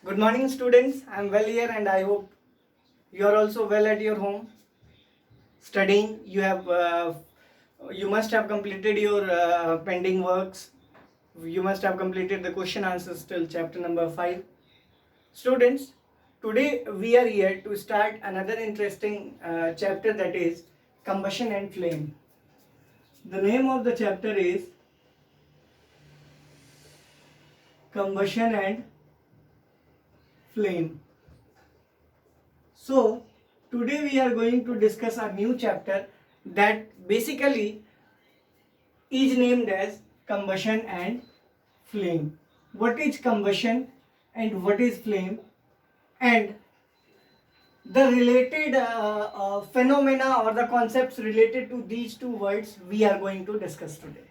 Good morning, students. I am well here, and I hope you are also well at your home. Studying, you must have completed your pending works. You must have completed the question answers till chapter number 5. Students, today we are here to start another interesting chapter, that is combustion and flame. The name of the chapter is combustion and flame. So today we are going to discuss a new chapter that basically is named as combustion and flame. What is combustion and what is flame, and the related phenomena or the concepts related to these two words we are going to discuss today.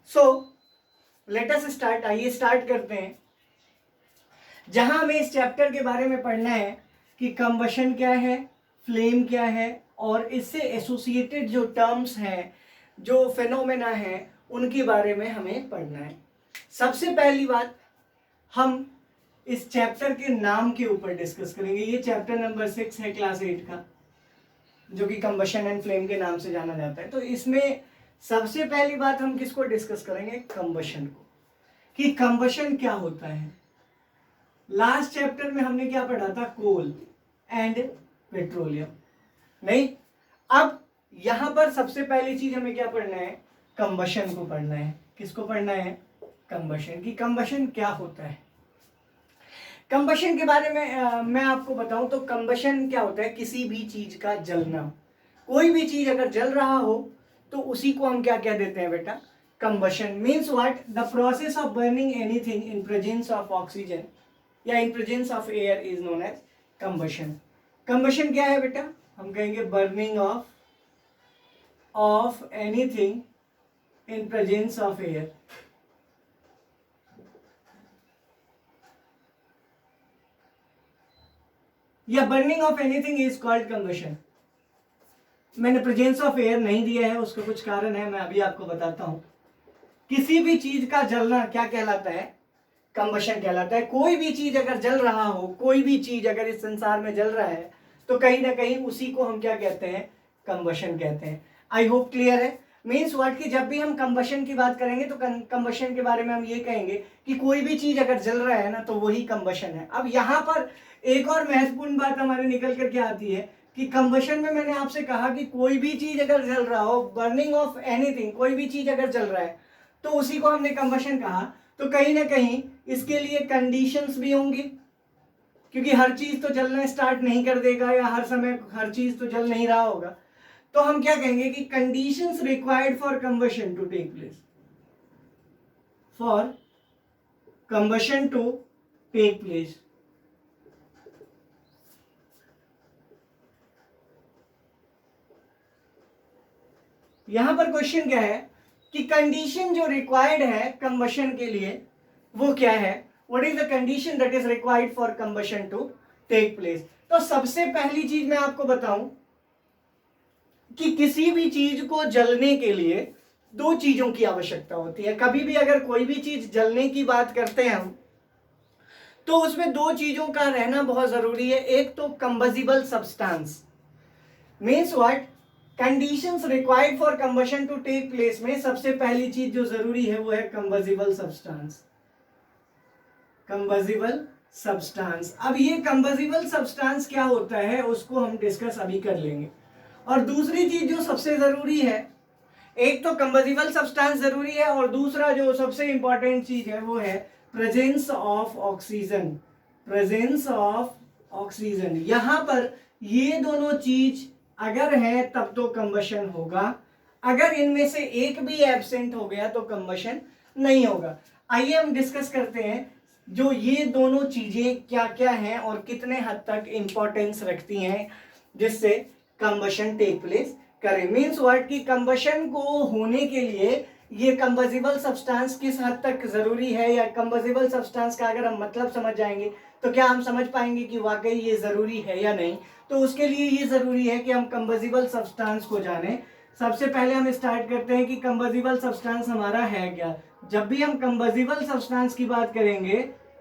So let us start. आइए start करते हैं. जहां हमें इस chapter के बारे में पढ़ना है कि कंबशन क्या है, फ्लेम क्या है, और इससे एसोसिएटेड जो टर्म्स हैं, जो फेनोमेना हैं, उनके बारे में हमें पढ़ना है. सबसे पहली बात, हम इस चैप्टर के नाम के ऊपर डिस्कस करेंगे. ये चैप्टर नंबर 6 है क्लास 8 का, जो कि कंबशन एंड फ्लेम के नाम से जाना जाता है. तो इसमें सबसे पहली बात हम किसको डिस्कस करेंगे? कंबशन को, कि कंबशन क्या होता है. लास्ट चैप्टर में हमने क्या पढ़ा था? कोल एंड पेट्रोलियम. नहीं, अब यहां पर सबसे पहली चीज हमें क्या पढ़ना है? कंबशन को पढ़ना है. किसको पढ़ना है? कंबशन. की कंबशन क्या होता है. कंबशन के बारे में मैं आपको बताऊं तो कंबशन क्या होता है? किसी भी चीज का जलना. कोई भी चीज अगर जल रहा हो तो उसी को हम क्या कह देते हैं बेटा? Combustion. Means what? The process of burning anything in presence of oxygen या in presence of air is known as combustion. Combustion क्या है बेटा? हम कहेंगे burning of anything in presence of air. या burning of anything is called combustion. मैंने presence of air नहीं दिया है, उसका कुछ कारण है, मैं अभी आपको बताता हूं. किसी भी चीज का जलना क्या कहलाता है? कंबशन कहलाता है. कोई भी चीज अगर जल रहा हो, कोई भी चीज अगर इस संसार में जल रहा है, तो कहीं ना कहीं उसी को हम क्या कहते हैं? कंबशन कहते हैं. आई होप क्लियर है. Means what? कि जब भी हम कंबशन की बात करेंगे तो कंबशन के बारे में हम ये कहेंगे कि कोई भी चीज अगर जल रहा है ना, तो वही कंबशन है. अब यहाँ पर एक और महत्वपूर्ण बात हमारे निकल कर क्या आती है कि कंबशन में मैंने आपसे कहा कि कोई भी चीज अगर जल रहा हो, बर्निंग ऑफ एनीथिंग, कोई भी चीज अगर जल रहा है तो उसी को हमने कंबशन कहा. तो कहीं ना कहीं इसके लिए कंडीशंस भी होंगी, क्योंकि हर चीज तो जलना स्टार्ट नहीं कर देगा या हर समय हर चीज तो जल नहीं रहा होगा. तो हम क्या कहेंगे कि conditions required for combustion to take place, for combustion to take place. यहां पर क्वेश्चन क्या है कि कंडीशन जो रिक्वायर्ड है कंबशन के लिए वो क्या है? What is the condition that is required for combustion to take place. तो सबसे पहली चीज मैं आपको बताऊं कि किसी भी चीज को जलने के लिए दो चीजों की आवश्यकता होती है. कभी भी अगर कोई भी चीज जलने की बात करते हैं हम, तो उसमें दो चीजों का रहना बहुत जरूरी है. एक तो combustible substance. Means what? Conditions required for combustion to take place में सबसे पहली चीज जो जरूरी है वो है कंबजिबल सब्सटेंस. कंबजिबल सब्सटेंस. अब ये कंबजिबल सब्सटेंस क्या होता है उसको हम डिस्कस अभी कर लेंगे. और दूसरी चीज जो सबसे जरूरी है, एक तो कंबजिबल सब्सटेंस जरूरी है, और दूसरा जो सबसे इंपॉर्टेंट चीज है वो है presence of oxygen. Presence of oxygen. यहां पर ये दोनों चीज अगर है तब तो कंबशन होगा. अगर इनमें से एक भी एब्सेंट हो गया तो कंबशन नहीं होगा. आइए हम डिस्कस करते हैं जो ये दोनों चीजें क्या क्या हैं और कितने हद तक इंपॉर्टेंस रखती हैं जिससे कंबशन टेक प्लेस करे. Means what? कि कंबशन को होने के लिए ये कंबजिबल सब्सटेंस किस हद तक जरूरी है, या कंबजिबल सब्सटेंस का अगर हम मतलब समझ जाएंगे तो क्या हम समझ पाएंगे कि वाकई ये जरूरी है या नहीं. तो उसके लिए ये जरूरी है कि हम कंबजिबल सब्सटेंस को जानें. सबसे पहले हम स्टार्ट करते हैं कि कंबजिबल सब्सटेंस हमारा है क्या. जब भी हम कंबजिबल सब्सटेंस की बात करेंगे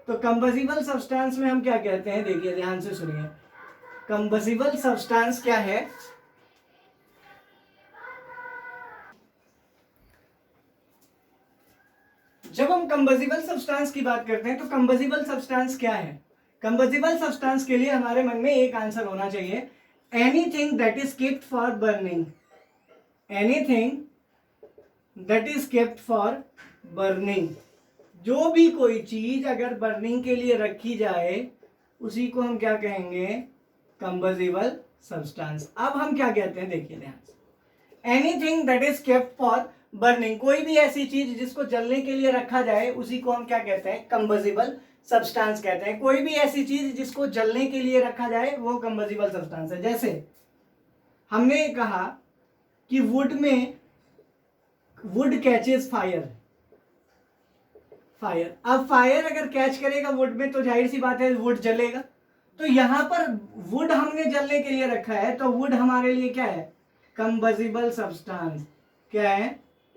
तो कंबसिबल सब्सटेंस में हम क्या कहते हैं, देखिए ध्यान से सुनिए, कंबसिबल सब्सटेंस क्या है, जब हम कंबसिबल सब्सटेंस की बात करते हैं तो कंबसिबल सब्सटेंस क्या है। कंबसिबल सब्सटेंस के लिए हमारे मन में एक आंसर होना चाहिए, anything that is kept for burning, anything that is kept for burning. जो भी कोई चीज अगर बर्निंग के लिए रखी जाए उसी को हम क्या कहेंगे, कंबसिबल सब्सटेंस। अब हम क्या कहते हैं, देखिए ध्यान से, anything that is kept for burning, कोई भी ऐसी चीज जिसको जलने के लिए रखा जाए उसी को हम क्या कहते हैं, कंबसिबल सब्सटेंस कहते हैं। कोई भी ऐसी चीज जिसको जलने के लिए रखा जाए वो कंबसिबल सब्सटेंस है। जैसे हमने कहा कि वुड में, वुड कैचेस फायर, फायर, अब फायर अगर कैच करेगा वुड में तो जाहिर सी बात है वुड जलेगा। तो यहां पर वुड हमने जलने के लिए रखा है तो वुड हमारे लिए क्या है, कंबसिबल सब्सटेंस। क्या है,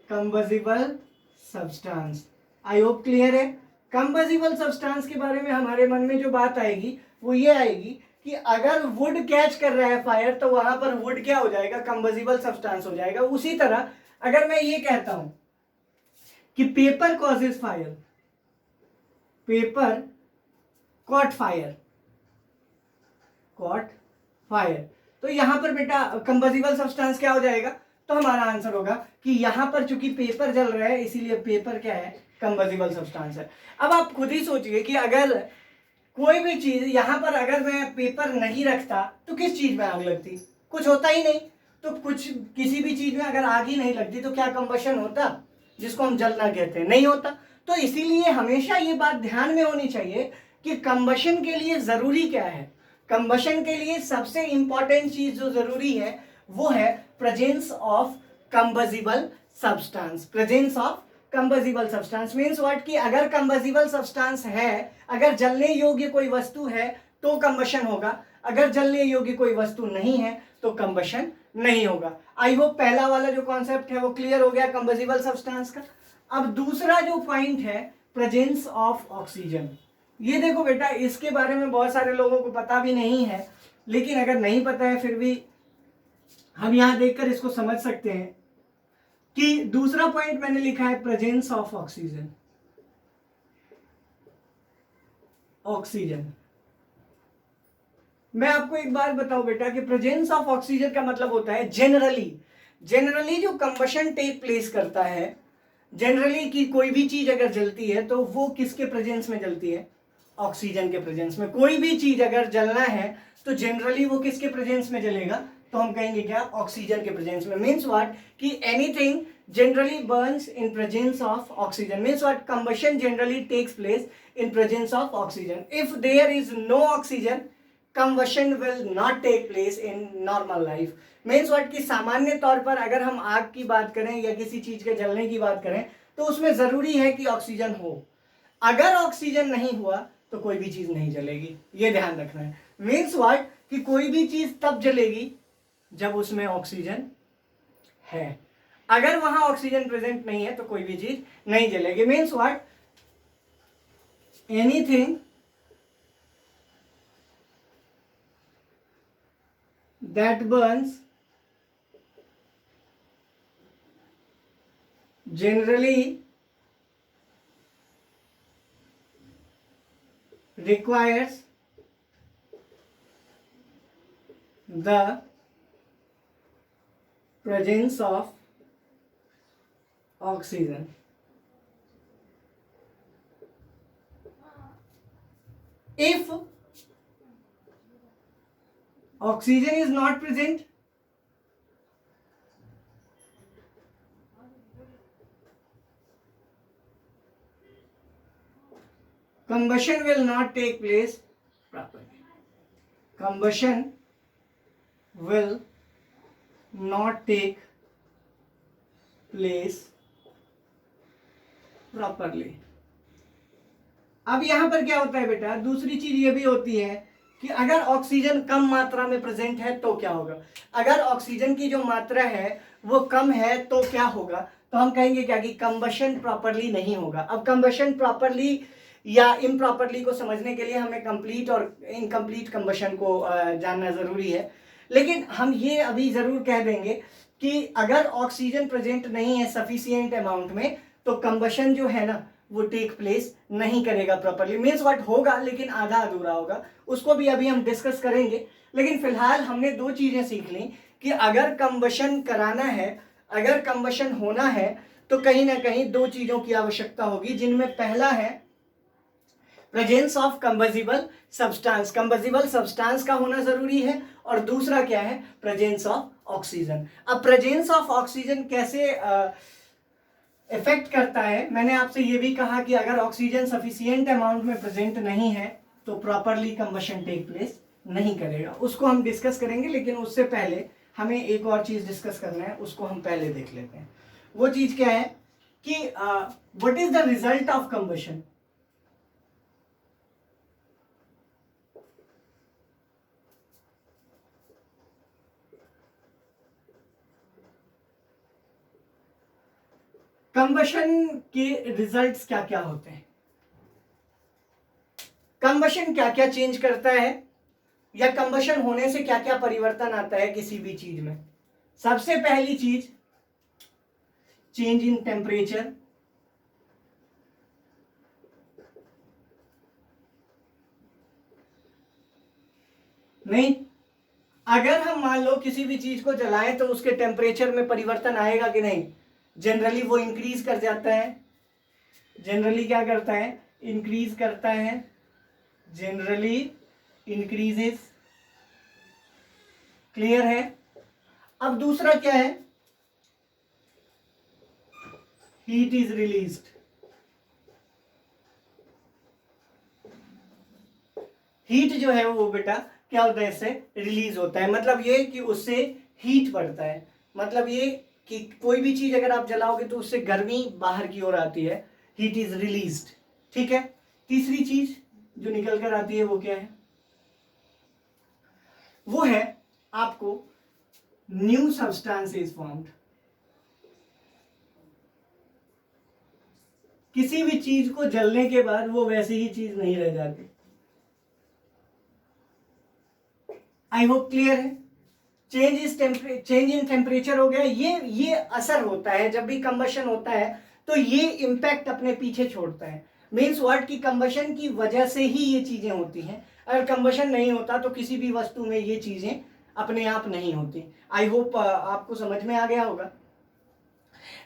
कंबसिबल सब्सटेंस। आई होप क्लियर है। कंबसिबल सब्सटेंस के बारे में हमारे मन में जो बात आएगी वो ये आएगी कि अगर वुड कैच कर रहा है फायर तो वहां पर वुड क्या हो जाएगा, कंबसिबल सब्सटेंस हो जाएगा। उसी तरह अगर मैं ये कहता हूं कि paper causes fire, paper cot fire, cot fire, तो यहां पर बेटा कंबसिबल सब्सटेंस क्या हो जाएगा, तो हमारा आंसर होगा कि यहां पर चूंकि पेपर जल रहा है इसीलिए पेपर क्या है, कंबसिबल सब्सटेंस है। अब आप खुद ही सोचिए कि अगर कोई भी चीज यहां पर अगर मैं पेपर नहीं रखता तो किस चीज में आग लगती, कुछ होता ही नहीं। तो कुछ किसी भी चीज में अगर आग ही नहीं लगती तो क्या कंबशन होता, जिसको हम जलना कहते हैं, नहीं होता। तो इसीलिए हमेशा ये बात ध्यान में होनी चाहिए कि कंबशन के लिए जरूरी क्या है। कंबशन के लिए सबसे इंपॉर्टेंट चीज जो जरूरी है वो है presence of combustible substance. Presence of combustible substance means what, कि अगर कंबसिबल सब्सटेंस है, अगर जलने योग्य कोई वस्तु है तो कंबशन होगा, अगर जलने योग्य कोई वस्तु नहीं है तो कंबशन नहीं होगा। आई होप पहला वाला जो कॉन्सेप्ट है वो क्लियर हो गया कंबसिबल सब्सटेंस का। अब दूसरा जो पॉइंट है, प्रेजेंस ऑफ ऑक्सीजन। ये देखो बेटा, इसके बारे में बहुत सारे लोगों को पता भी नहीं है, लेकिन अगर नहीं पता है फिर भी हम यहां देखकर इसको समझ सकते हैं कि दूसरा पॉइंट मैंने लिखा है प्रेजेंस ऑफ ऑक्सीजन। ऑक्सीजन, मैं आपको एक बात बताऊं बेटा कि प्रेजेंस ऑफ ऑक्सीजन का मतलब होता है जनरली जो कंबशन टेक प्लेस करता है, जनरली कि कोई भी चीज अगर जलती है तो वो किसके प्रेजेंस में जलती है, ऑक्सीजन के प्रेजेंस में। कोई भी चीज अगर जलना है तो जनरली वो किसके प्रेजेंस में जलेगा, तो हम कहेंगे क्या, ऑक्सीजन के प्रेजेंस में। मीन्स व्हाट, कि anything generally burns in presence of oxygen. Means what, combustion generally takes place in presence of oxygen. If there is no oxygen, combustion will not take place in normal life. Means what, कि सामान्य तौर पर अगर हम आग की बात करें या किसी चीज के जलने की बात करें तो उसमें जरूरी है कि ऑक्सीजन हो। अगर ऑक्सीजन नहीं हुआ तो कोई भी चीज नहीं जलेगी, ये ध्यान रखना है। मीन्स व्हाट, कि कोई भी चीज तब जलेगी जब उसमें ऑक्सीजन है, अगर वहां ऑक्सीजन प्रेजेंट नहीं है तो कोई भी चीज नहीं जलेगी। Means what, anything that burns generally requires the presence of oxygen. If oxygen is not present, combustion will not take place properly. Combustion will not take place properly. अब यहां पर क्या होता है बेटा, दूसरी चीज ये भी होती है कि अगर ऑक्सीजन कम मात्रा में प्रेजेंट है तो क्या होगा। अगर ऑक्सीजन की जो मात्रा है वो कम है तो क्या होगा, तो हम कहेंगे क्या कि कंबशन प्रॉपरली नहीं होगा। अब कंबशन प्रॉपरली या इम्प्रॉपरली को समझने के लिए हमें कंप्लीट और इनकम्प्लीट कंबशन को जानना ज़रूरी है। लेकिन हम ये अभी ज़रूर कह देंगे कि अगर ऑक्सीजन प्रेजेंट नहीं है सफिशिएंट अमाउंट में तो कंबशन जो है ना वो टेक प्लेस नहीं करेगा प्रॉपरली। मीन्स व्हाट होगा लेकिन आधा अधूरा होगा, उसको भी अभी हम डिस्कस करेंगे। लेकिन फिलहाल हमने दो चीज़ें सीख ली कि अगर कंबशन कराना है, अगर कंबशन होना है तो कहीं ना कहीं दो चीज़ों की आवश्यकता होगी, जिनमें पहला है प्रेजेंस ऑफ कंबजिबल सब्सटेंस, कंबजिबल सब्सटेंस का होना जरूरी है, और दूसरा क्या है, प्रेजेंस ऑफ ऑक्सीजन। अब प्रेजेंस ऑफ ऑक्सीजन कैसे इफेक्ट करता है, मैंने आपसे ये भी कहा कि अगर ऑक्सीजन सफिशिएंट अमाउंट में प्रेजेंट नहीं है तो प्रॉपरली कंबशन टेक प्लेस नहीं करेगा, उसको हम डिस्कस करेंगे। लेकिन उससे पहले हमें एक और चीज डिस्कस करना है, उसको हम पहले देख लेते हैं। वो चीज क्या है कि what is the result of combustion. Combustion के रिजल्ट्स क्या क्या होते हैं, कंबशन क्या क्या चेंज करता है, या कंबशन होने से क्या क्या परिवर्तन आता है किसी भी चीज में। सबसे पहली चीज चेंज इन टेम्परेचर। नहीं, अगर हम मान लो किसी भी चीज को जलाएं तो उसके टेम्परेचर में परिवर्तन आएगा कि नहीं, जनरली वो इंक्रीज कर जाता है। जनरली क्या करता है, इंक्रीज करता है, जनरली इंक्रीजेस। क्लियर है। अब दूसरा क्या है, हीट इज रिलीज्ड। हीट जो है वो बेटा क्या होता है, इससे रिलीज होता है। मतलब ये कि उससे हीट बढ़ता है, मतलब ये कि कोई भी चीज अगर आप जलाओगे तो उससे गर्मी बाहर की ओर आती है, हीट इज रिलीज्ड। ठीक है। तीसरी चीज जो निकल कर आती है वो क्या है, वो है आपको न्यू सब्सटेंस इज फॉर्म्ड। किसी भी चीज को जलने के बाद वो वैसी ही चीज नहीं रह जाती। आई होप क्लियर है। चेंज इन टेम्परेचर हो गया, ये असर होता है जब भी कंबशन होता है, तो ये इंपैक्ट अपने पीछे छोड़ता है। मीन्स व्हाट की कंबशन की वजह से ही ये चीजें होती हैं। अगर कंबशन नहीं होता तो किसी भी वस्तु में ये चीजें अपने आप नहीं होती। आई होप आपको समझ में आ गया होगा।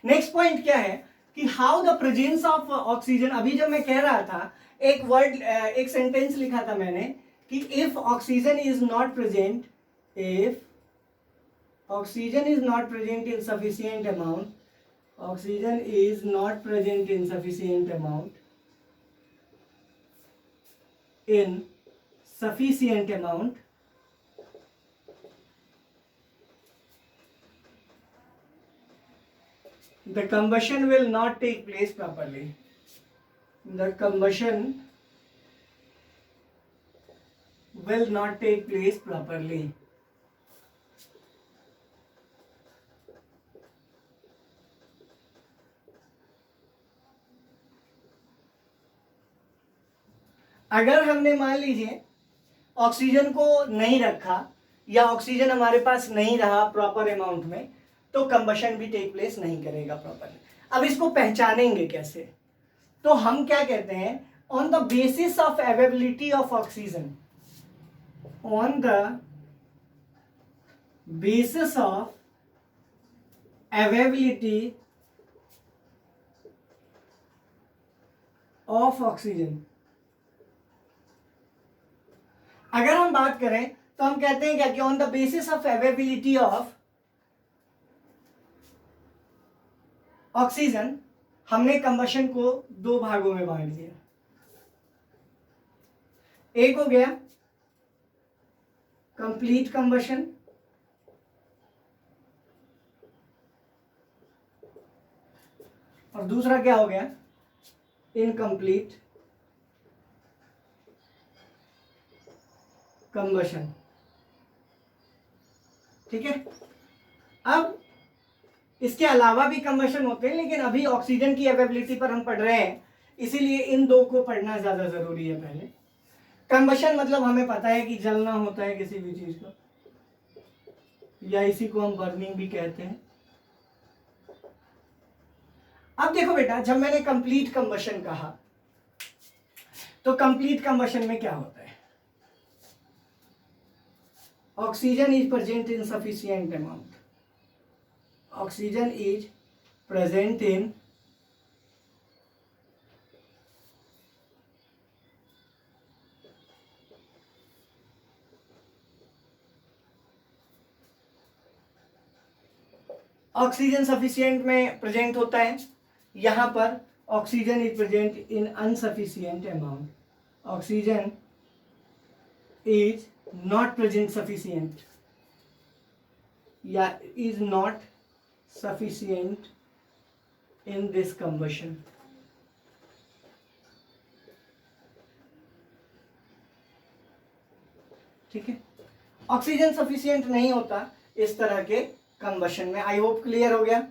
नेक्स्ट पॉइंट क्या है कि how the presence of oxygen. अभी जब मैं कह रहा था, एक वर्ड एक सेंटेंस लिखा था मैंने कि if oxygen is not present, if oxygen is not present in sufficient amount, oxygen is not present in sufficient amount, in sufficient amount, the combustion will not take place properly. The combustion will not take place properly. अगर हमने मान लीजिए oxygen को नहीं रखा या oxygen हमारे पास नहीं रहा प्रॉपर अमाउंट में, तो कंबशन भी टेक प्लेस नहीं करेगा प्रॉपरली। अब इसको पहचानेंगे कैसे, तो हम क्या कहते हैं, on the basis of availability of oxygen, on the basis of availability of oxygen. अगर हम बात करें तो हम कहते हैं क्या कि on the basis of availability of oxygen हमने कंबशन को दो भागों में बांट दिया। एक हो गया कंप्लीट कंबशन, और दूसरा क्या हो गया, इनकम्प्लीट कंबशन। ठीक है। अब इसके अलावा भी कंबशन होते हैं, लेकिन अभी ऑक्सीजन की अवेलेबिलिटी पर हम पढ़ रहे हैं, इसीलिए इन दो को पढ़ना ज्यादा जरूरी है पहले। कंबशन मतलब हमें पता है कि जलना होता है किसी भी चीज का, या इसी को हम बर्निंग भी कहते हैं। अब देखो बेटा, जब मैंने कंप्लीट कंबशन कहा तो कंप्लीट कंबशन में क्या होता है? Oxygen is present in sufficient amount, oxygen is present in oxygen sufficient में प्रेजेंट होता है, यहां पर oxygen is present in unsufficient amount, oxygen is not present sufficient या is not sufficient in this combustion. ठीक है, ऑक्सीजन सफिशिएंट नहीं होता इस तरह के कंबशन में। आई होप क्लियर हो गया।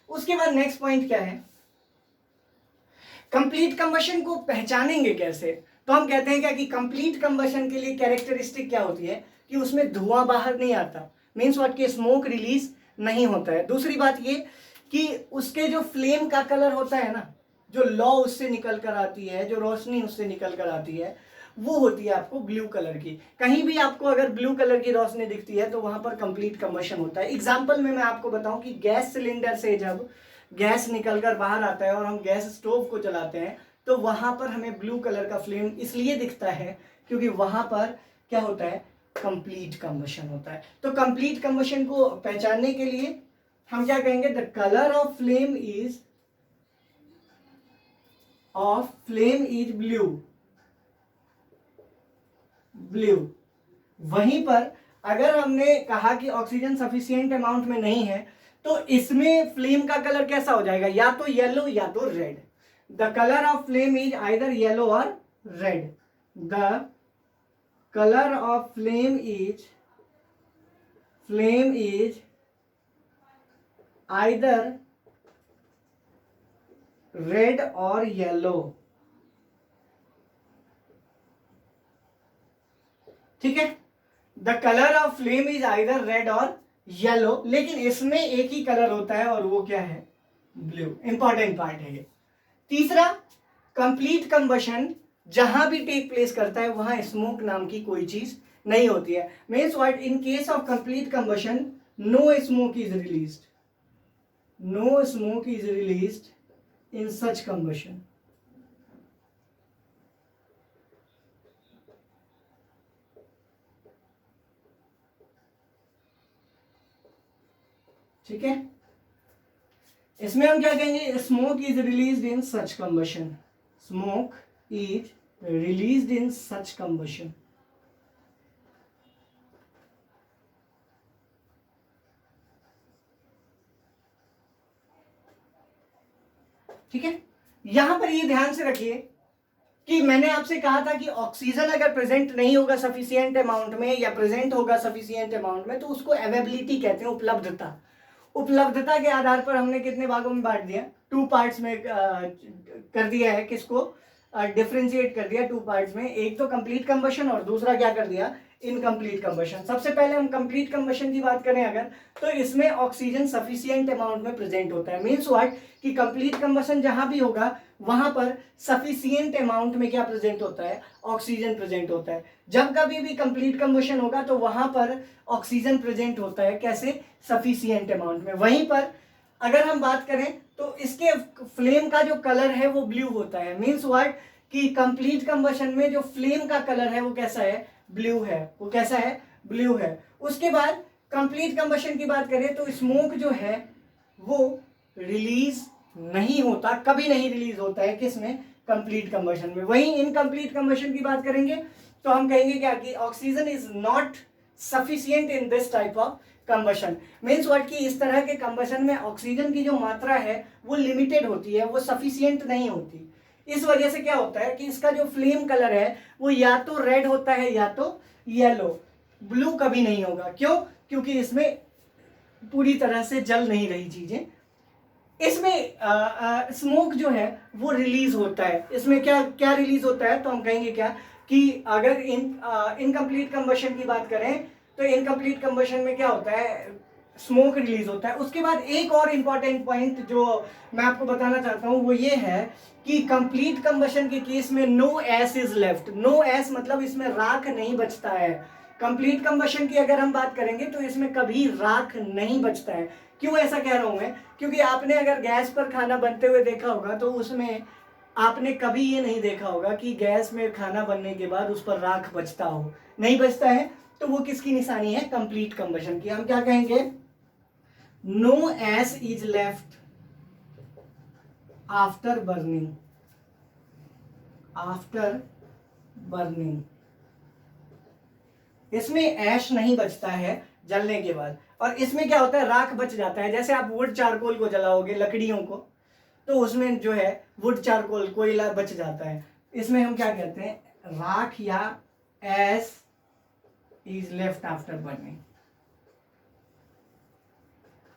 उसके बाद नेक्स्ट पॉइंट क्या है, कंप्लीट कंबशन को पहचानेंगे कैसे? तो हम कहते हैं क्या कि कंप्लीट कंबशन के लिए कैरेक्टरिस्टिक क्या होती है कि उसमें धुआं बाहर नहीं आता, मीन्स व्हाट कि स्मोक रिलीज नहीं होता है। दूसरी बात ये कि उसके जो फ्लेम का कलर होता है ना, जो लौ उससे निकल कर आती है, जो रोशनी उससे निकल कर आती है, वो होती है आपको ब्लू कलर की। कहीं भी आपको अगर ब्लू कलर की रोशनी दिखती है तो वहां पर कंप्लीट कंबशन होता है। एग्जांपल में मैं आपको बताऊं कि गैस सिलेंडर से जब गैस निकलकर बाहर आता है और हम गैस स्टोव को जलाते हैं तो वहां पर हमें ब्लू कलर का फ्लेम इसलिए दिखता है क्योंकि वहां पर क्या होता है, कंप्लीट कंबशन होता है। तो कंप्लीट कंबशन को पहचानने के लिए हम क्या कहेंगे, the colour of flame is blue. वहीं पर अगर हमने कहा कि ऑक्सीजन सफिशिएंट अमाउंट में नहीं है तो इसमें फ्लेम का कलर कैसा हो जाएगा, या तो येलो या तो red. The colour of flame is either yellow और red. The colour of flame is either red और येलो। ठीक है, the colour of flame is either red और येलो, लेकिन इसमें एक ही कलर होता है और वो क्या है, ब्लू। इंपॉर्टेंट पार्ट है ये। तीसरा, कंप्लीट कंबशन जहां भी टेक प्लेस करता है वहां स्मोक नाम की कोई चीज नहीं होती है। Means what, in case of complete combustion no smoke is released in such combustion. ठीक है, इसमें हम क्या कहेंगे, smoke is released in such combustion, smoke is released in such combustion. ठीक है, यहां पर ये ध्यान से रखिए कि मैंने आपसे कहा था कि ऑक्सीजन अगर प्रेजेंट नहीं होगा सफिशिएंट अमाउंट में या प्रेजेंट होगा सफिशिएंट अमाउंट में तो उसको अवेबिलिटी कहते हैं, उपलब्धता। उपलब्धता के आधार पर हमने कितने भागों में बांट दिया, 2 पार्ट्स में कर दिया है। किसको डिफरेंशिएट कर दिया 2 पार्ट्स में, एक तो कंप्लीट कंबशन और दूसरा क्या कर दिया, इनकम्प्लीट कंबशन। सबसे पहले हम कंप्लीट कंबशन की बात करें अगर, तो इसमें ऑक्सीजन सफिशिएंट अमाउंट में प्रेजेंट होता है। मीन्स व्हाट कि कंप्लीट कंबशन जहां भी होगा वहां पर सफिशिएंट अमाउंट में क्या प्रेजेंट होता है, ऑक्सीजन प्रेजेंट होता है। जब कभी भी कंप्लीट कंबशन होगा तो वहां पर ऑक्सीजन प्रेजेंट होता है, कैसे, सफिशिएंट अमाउंट में। वहीं पर अगर हम बात करें तो इसके फ्लेम का जो कलर है वो ब्लू होता है। मीन्स व्हाट कि कंप्लीट कंबशन में जो फ्लेम का कलर है वो कैसा है, ब्लू है। वो कैसा है, ब्लू है। उसके बाद कंप्लीट कंबशन की बात करें तो स्मोक जो है वो रिलीज नहीं होता, कभी नहीं रिलीज होता है, किसमें, कंप्लीट कंबशन में। वहीं इनकम्प्लीट कंबशन की बात करेंगे तो हम कहेंगे क्या कि oxygen is not sufficient in this type of combustion. Means what कि इस तरह के कंबशन में ऑक्सीजन की जो मात्रा है वो लिमिटेड होती है, वो सफिशिएंट नहीं होती। इस वजह से क्या होता है कि इसका जो फ्लेम कलर है वो या तो रेड होता है या तो येलो, ब्लू कभी नहीं होगा। क्यों, क्योंकि इसमें पूरी तरह से जल नहीं रही चीजें। इसमें स्मोक जो है वो रिलीज होता है। इसमें क्या क्या रिलीज होता है, तो हम कहेंगे क्या कि अगर इनकम्प्लीट कंबशन की बात करें तो इनकम्प्लीट कंबशन में क्या होता है, स्मोक रिलीज होता है। उसके बाद एक और इंपॉर्टेंट पॉइंट जो मैं आपको बताना चाहता हूं वो ये है कि कंप्लीट कंबशन के केस में no ash is left. No ash मतलब इसमें राख नहीं बचता है। कंप्लीट कंबशन की अगर हम बात करेंगे तो इसमें कभी राख नहीं बचता है। क्यों ऐसा कह रहा हूं मैं, क्योंकि आपने अगर गैस पर खाना बनते हुए देखा होगा तो उसमें आपने कभी ये नहीं देखा होगा कि गैस में खाना बनने के बाद उस पर राख बचता हो, नहीं बचता है। तो वो किसकी निशानी है, कंप्लीट कंबशन की। हम क्या कहेंगे, no ash is left after burning. After burning इसमें ऐश नहीं बचता है जलने के बाद। और इसमें क्या होता है, राख बच जाता है। जैसे आप वुड चारकोल को जलाओगे, लकड़ियों को, तो उसमें जो है वुड चारकोल कोयला बच जाता है। इसमें हम क्या कहते हैं, राख या एश इज लेफ्ट आफ्टर बर्निंग।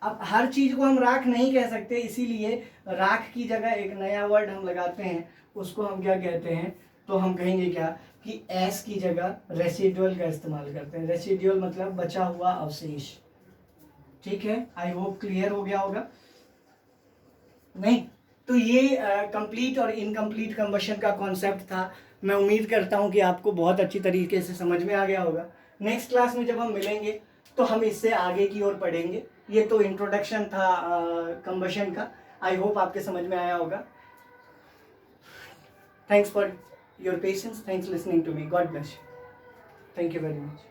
अब हर चीज को हम राख नहीं कह सकते, इसीलिए राख की जगह एक नया वर्ड हम लगाते हैं, उसको हम क्या कहते हैं, तो हम कहेंगे क्या कि एस की जगह रेसिडुअल का इस्तेमाल करते हैं। रेसिडुअल मतलब बचा हुआ अवशेष। ठीक है, आई होप क्लियर हो गया होगा। नहीं तो ये कंप्लीट और इनकम्प्लीट कंबशन का कॉन्सेप्ट था। मैं उम्मीद करता हूँ कि आपको बहुत अच्छी तरीके से समझ में आ गया होगा। नेक्स्ट क्लास में जब हम मिलेंगे तो हम इससे आगे की ओर पढ़ेंगे। ये तो इंट्रोडक्शन था कंबशन का। आई होप आपके समझ में आया होगा। Thanks for your patience, thanks listening to me, God bless you, thank you very much.